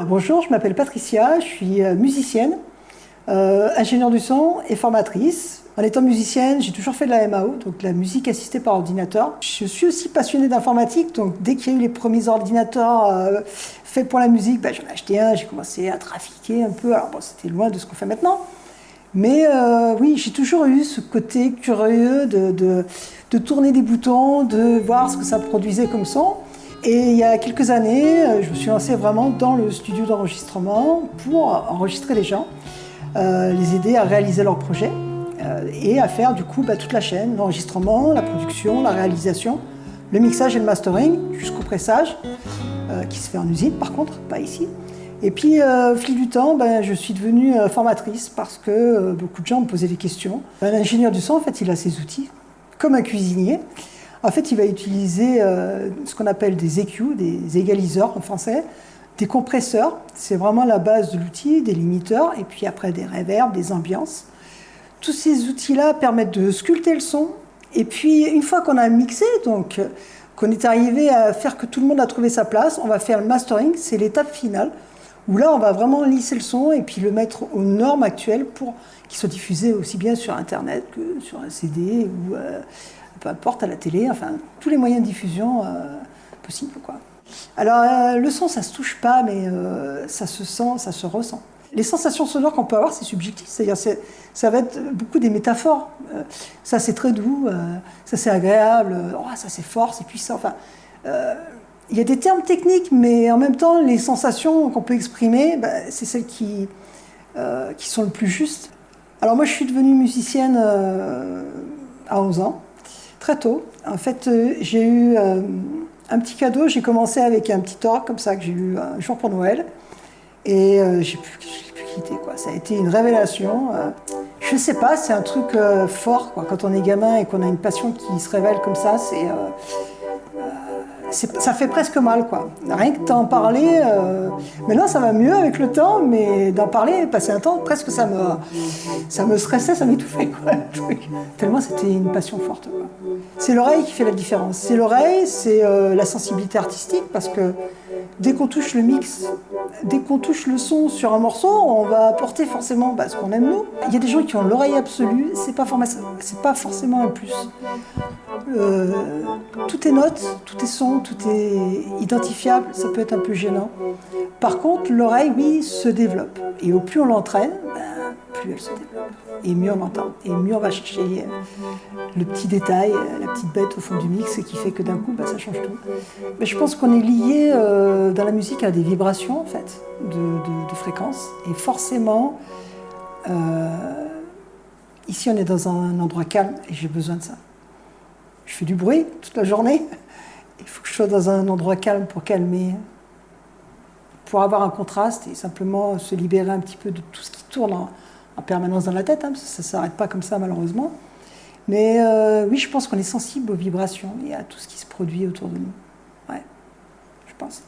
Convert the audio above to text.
Bonjour, je m'appelle Patricia, je suis musicienne, ingénieure du son et formatrice. En étant musicienne, j'ai toujours fait de la MAO, donc de la musique assistée par ordinateur. Je suis aussi passionnée d'informatique, donc dès qu'il y a eu les premiers ordinateurs faits pour la musique, j'en ai acheté un, j'ai commencé à trafiquer un peu. Alors bon, c'était loin de ce qu'on fait maintenant. Mais oui, j'ai toujours eu ce côté curieux de tourner des boutons, de voir ce que ça produisait comme son. Et il y a quelques années, je me suis lancée vraiment dans le studio d'enregistrement pour enregistrer les gens, les aider à réaliser leurs projets et à faire du coup toute la chaîne, l'enregistrement, la production, la réalisation, le mixage et le mastering jusqu'au pressage, qui se fait en usine par contre, pas ici. Et puis au fil du temps, je suis devenue formatrice parce que beaucoup de gens me posaient des questions. L'ingénieur du son, en fait, il a ses outils, comme un cuisinier. En fait, il va utiliser ce qu'on appelle des EQ, des égaliseurs en français, des compresseurs, c'est vraiment la base de l'outil, des limiteurs, et puis après des reverbs, des ambiances. Tous ces outils-là permettent de sculpter le son. Et puis, une fois qu'on a mixé, donc qu'on est arrivé à faire que tout le monde a trouvé sa place, on va faire le mastering, c'est l'étape finale, où là, on va vraiment lisser le son et puis le mettre aux normes actuelles pour qu'il soit diffusé aussi bien sur Internet que sur un CD ou peu importe, à la télé, enfin, tous les moyens de diffusion possibles, quoi. Alors, le son, ça se touche pas, mais ça se sent, ça se ressent. Les sensations sonores qu'on peut avoir, c'est subjectif, c'est-à-dire ça va être beaucoup des métaphores. Ça, c'est très doux, ça, c'est agréable, ça, c'est fort, c'est puissant, enfin... il y a des termes techniques, mais en même temps, les sensations qu'on peut exprimer, c'est celles qui sont le plus justes. Alors moi, je suis devenue musicienne à 11 ans, très tôt. En fait, j'ai eu un petit cadeau. J'ai commencé avec un petit orgue comme ça que j'ai eu un jour pour Noël. Et je l'ai plus quitté, quoi. Ça a été une révélation. Je sais pas, c'est un truc fort, quoi. Quand on est gamin et qu'on a une passion qui se révèle comme ça, ça fait presque mal, quoi. Rien que d'en parler, maintenant ça va mieux avec le temps, mais d'en parler, passer un temps, presque ça me stressait, ça m'étouffait, quoi, le truc. Tellement c'était une passion forte, quoi. C'est l'oreille qui fait la différence. C'est l'oreille, c'est la sensibilité artistique, parce que dès qu'on touche le mix, dès qu'on touche le son sur un morceau, on va apporter forcément ce qu'on aime nous. Il y a des gens qui ont l'oreille absolue, c'est pas forcément un plus. Tout est note, tout est son, tout est identifiable, ça peut être un peu gênant. Par contre, l'oreille, oui, se développe. Et au plus on l'entraîne, plus elle se développe. Et mieux on l'entend. Et mieux on va chercher le petit détail, la petite bête au fond du mix qui fait que d'un coup, ça change tout. Mais je pense qu'on est lié dans la musique à des vibrations, en fait, de fréquences. Et forcément, ici, on est dans un endroit calme et j'ai besoin de ça. Je fais du bruit toute la journée. Il faut que je sois dans un endroit calme pour calmer, pour avoir un contraste et simplement se libérer un petit peu de tout ce qui tourne en permanence dans la tête. Ça ne s'arrête pas comme ça, malheureusement. Mais oui, je pense qu'on est sensible aux vibrations et à tout ce qui se produit autour de nous. Ouais, je pense.